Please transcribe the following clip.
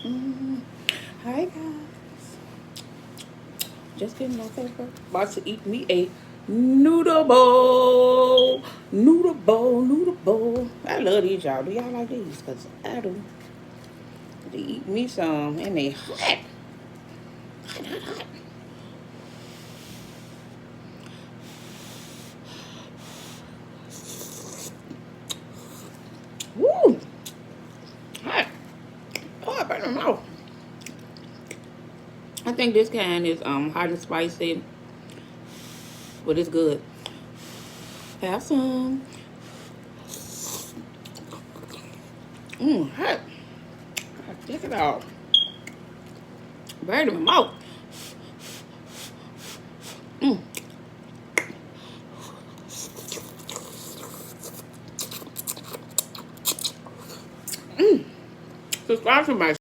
Hi guys. Just getting my favorite. About to eat me a noodle bowl. Noodle bowl, noodle bowl. I love these, y'all. Do y'all like these? Because I do. They eat me some and they hot. Hot, hot, hot. Woo! Hot. Oh, I burn my mouth. I think this kind is hot and spicy, but it's good. Have some. Hot. Check it out. Burn in my mouth. Subscribe to my